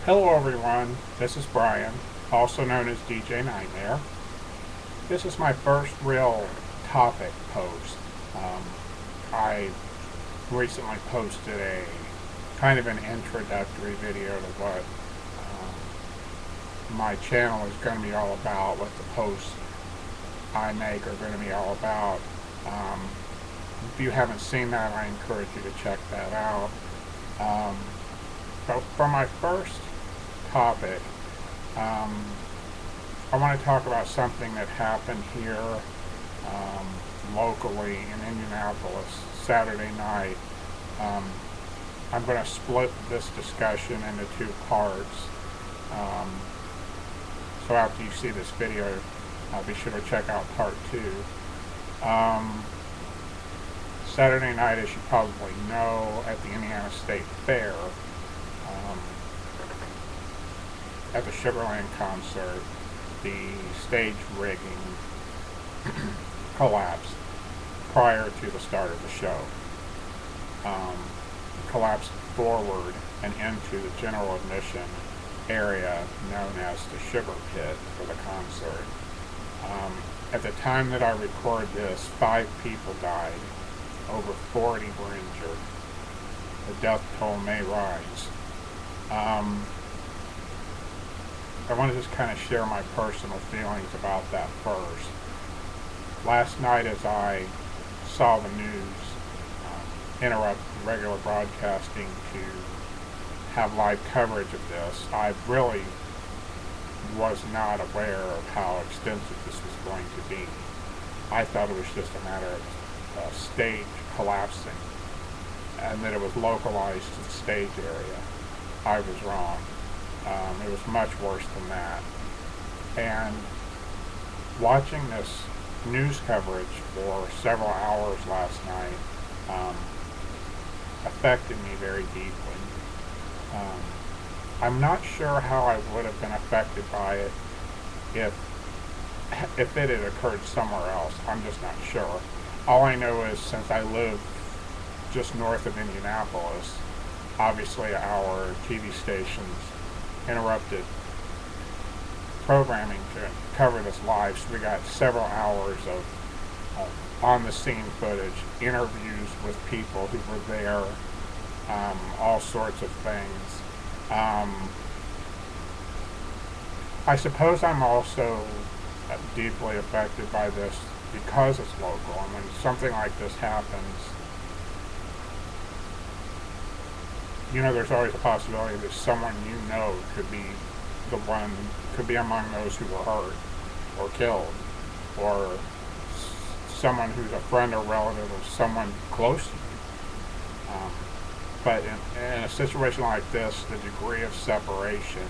Hello everyone, this is Brian, also known as DJ Nightmare. This is my first real topic post. I recently posted a kind of an introductory video to what my channel is going to be all about, what the posts I make are going to be all about. If you haven't seen that, I encourage you to check that out. But for my first topic, I want to talk about something that happened here locally in Indianapolis Saturday night. I'm going to split this discussion into two parts. So after you see this video, be sure to check out part two. Saturday night, as you probably know, at the Indiana State Fair, at the Sugarland concert, the stage rigging collapsed prior to the start of the show. It collapsed forward and into the general admission area known as the Sugar Pit for the concert. At the time that I record this, 5 people died, over 40 were injured. The death toll may rise. I want to just kind of share my personal feelings about that first. Last night, as I saw the news interrupt regular broadcasting to have live coverage of this, I really was not aware of how extensive this was going to be. I thought it was just a matter of a stage collapsing and that it was localized to the stage area. I was wrong. It was much worse than that. And watching this news coverage for several hours last night affected me very deeply. I'm not sure how I would have been affected by it if it had occurred somewhere else. I'm just not sure. All I know is, since I live just north of Indianapolis, obviously our TV stations interrupted programming to cover this live, so we got several hours of on-the-scene footage, interviews with people who were there, all sorts of things. I suppose I'm also deeply affected by this because it's local, and when something like this happens, you know, there's always a possibility that someone you know could be could be among those who were hurt or killed, or someone who's a friend or relative of someone close to you. But in a situation like this, the degree of separation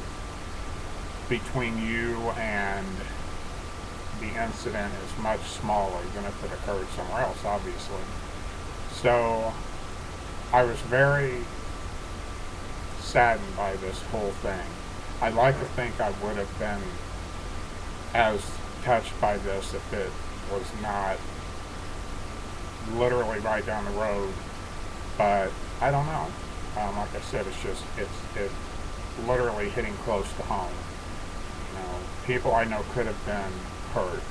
between you and the incident is much smaller than if it occurred somewhere else, obviously. So I was very saddened by this whole thing. I'd like to think I would have been as touched by this if it was not literally right down the road, but I don't know. Like I said, it's literally hitting close to home. You know, people I know could have been hurt,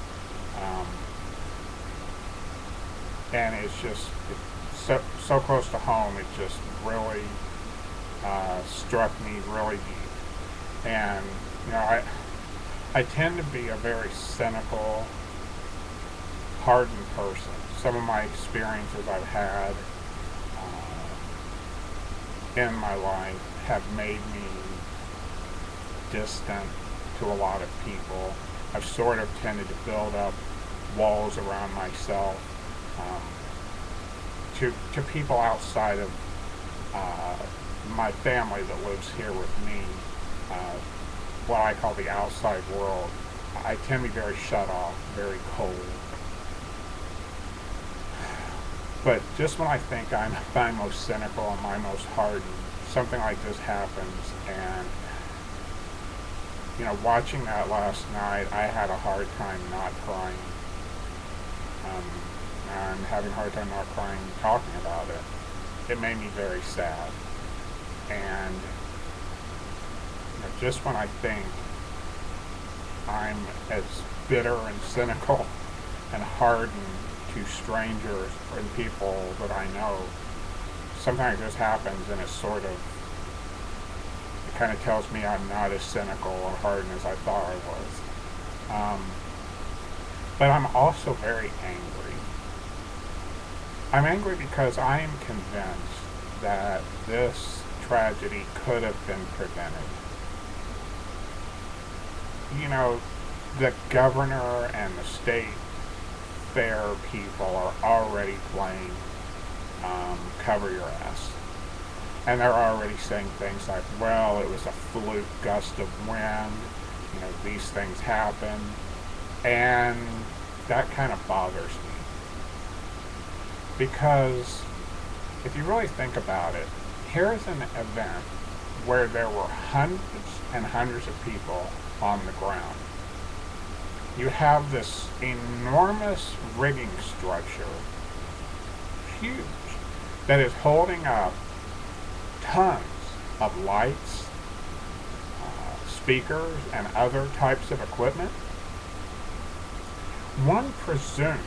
and it's just so close to home. It just really struck me really deep. And you know, I tend to be a very cynical, hardened person. Some of my experiences I've had in my life have made me distant to a lot of people. I've sort of tended to build up walls around myself to people outside of my family that lives here with me, what I call the outside world. I tend to be very shut off, very cold. But just when I think I'm my most cynical and my most hardened, something like this happens, and you know, watching that last night, I had a hard time not crying. I'm having a hard time not crying talking about it. It made me very sad. And just when I think I'm as bitter and cynical and hardened to strangers and people that I know, sometimes this happens and it's sort of, it kind of tells me I'm not as cynical or hardened as I thought I was. But I'm also very angry. I'm angry because I am convinced that this tragedy could have been prevented. You know, the governor and the state fair people are already playing cover your ass. And they're already saying things like, well, it was a fluke gust of wind, you know, these things happen. And that kind of bothers me. Because if you really think about it, here's an event where there were hundreds and hundreds of people on the ground. You have this enormous rigging structure, huge, that is holding up tons of lights, speakers, and other types of equipment. One presumes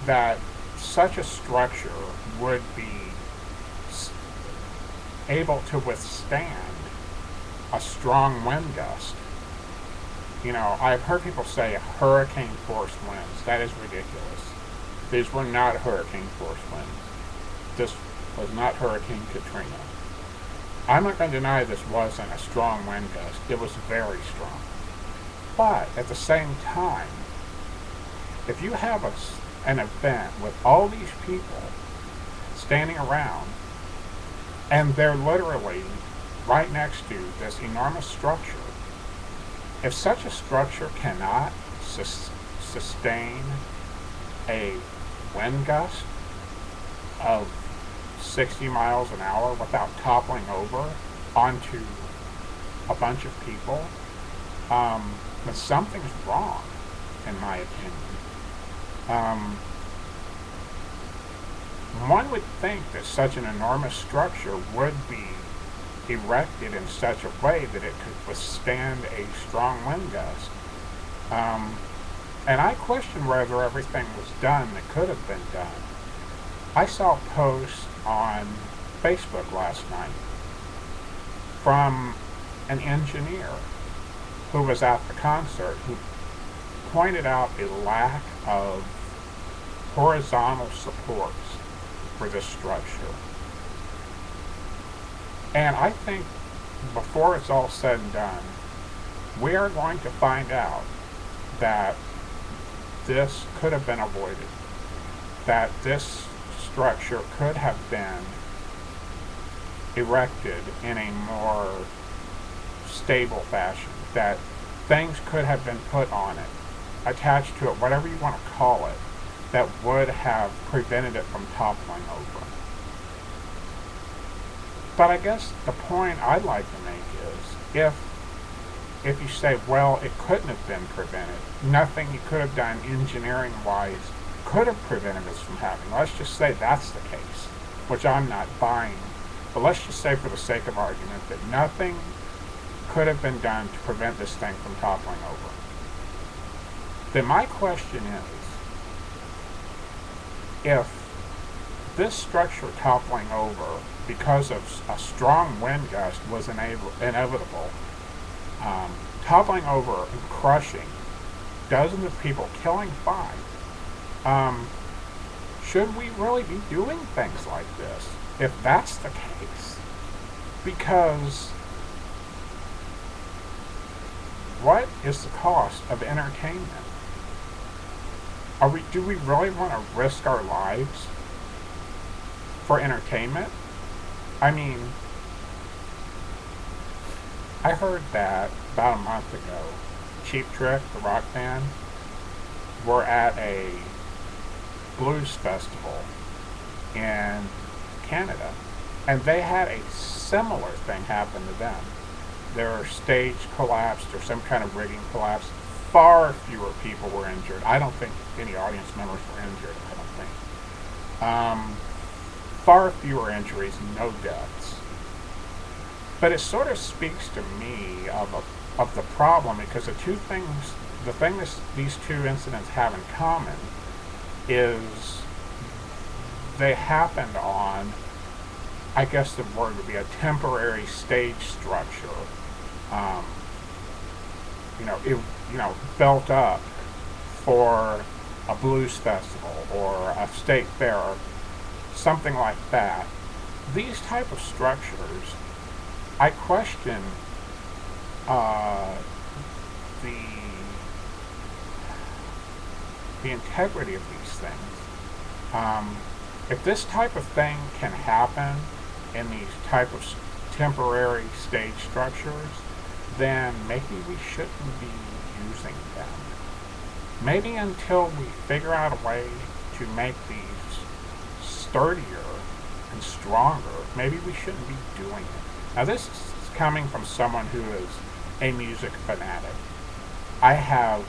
that such a structure would be able to withstand a strong wind gust. You know, I've heard people say hurricane force winds. That is ridiculous. These were not hurricane force winds. This was not Hurricane Katrina. I'm not going to deny this wasn't a strong wind gust. It was very strong. But at the same time, if you have an event with all these people standing around and they're literally right next to this enormous structure, if such a structure cannot sustain a wind gust of 60 miles an hour without toppling over onto a bunch of people, then something's wrong, in my opinion. One would think that such an enormous structure would be erected in such a way that it could withstand a strong wind gust. And I question whether everything was done that could have been done. I saw a post on Facebook last night from an engineer who was at the concert who pointed out a lack of horizontal supports for this structure. And I think before it's all said and done, we are going to find out that this could have been avoided, that this structure could have been erected in a more stable fashion, that things could have been put on it, attached to it, whatever you want to call it, that would have prevented it from toppling over. But I guess the point I'd like to make is, if you say, well, it couldn't have been prevented, nothing you could have done engineering-wise could have prevented this from happening. Let's just say that's the case, which I'm not buying. But let's just say, for the sake of argument, that nothing could have been done to prevent this thing from toppling over. Then my question is, if this structure toppling over because of a strong wind gust was inevitable, toppling over and crushing dozens of people, killing 5, should we really be doing things like this if that's the case? Because what is the cost of entertainment? Do we really want to risk our lives for entertainment? I mean, I heard that about a month ago, Cheap Trick, the rock band, were at a blues festival in Canada, and they had a similar thing happen to them. Their stage collapsed, or some kind of rigging collapsed. Far fewer people were injured. I don't think any audience members were injured, I don't think. Far fewer injuries, no deaths. But it sort of speaks to me of the problem, because the thing these two incidents have in common is they happened on, I guess the word would be, a temporary stage structure. Um, built up for a blues festival or a state fair or something like that. These type of structures, I question the integrity of these things. If this type of thing can happen in these type of temporary stage structures, then maybe we shouldn't be using them. Maybe until we figure out a way to make these sturdier and stronger, maybe we shouldn't be doing it. Now, this is coming from someone who is a music fanatic. I have,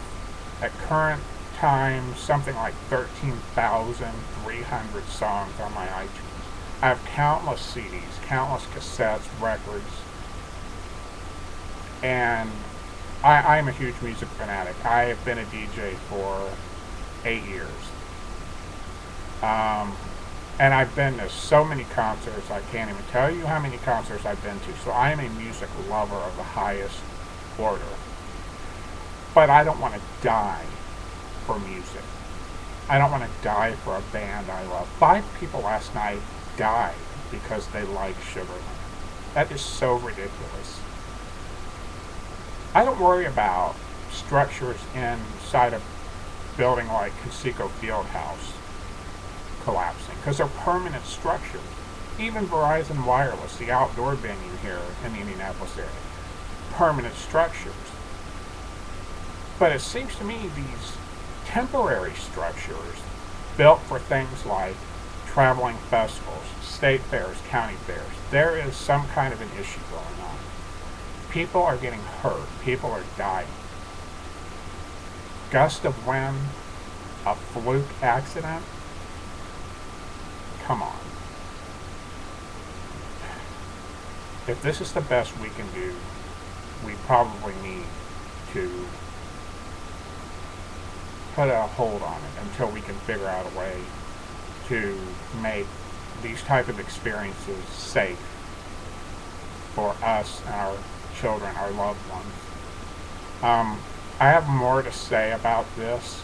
at current time, something like 13,300 songs on my iTunes. I have countless CDs, countless cassettes, records, and I'm a huge music fanatic. I have been a DJ for 8 years. And I've been to so many concerts, I can't even tell you how many concerts I've been to. So I am a music lover of the highest order. But I don't want to die for music. I don't want to die for a band I love. 5 people last night died because they like Sugarland. That is so ridiculous. I don't worry about structures inside a building like Conseco Fieldhouse collapsing, because they're permanent structures. Even Verizon Wireless, the outdoor venue here in the Indianapolis area, permanent structures. But it seems to me these temporary structures built for things like traveling festivals, state fairs, county fairs, there is some kind of an issue going on. People are getting hurt. People are dying. Gust of wind, a fluke accident? Come on. If this is the best we can do, we probably need to put a hold on it until we can figure out a way to make these type of experiences safe for us and our children, our loved ones. I have more to say about this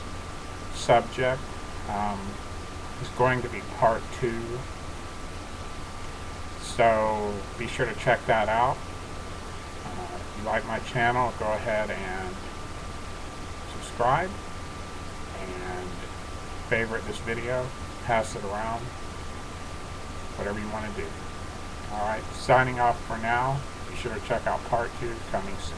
subject. It's going to be part 2. So be sure to check that out. If you like my channel, go ahead and subscribe and favorite this video, pass it around, whatever you want to do. Alright, signing off for now. Be sure to check out part 2 coming soon.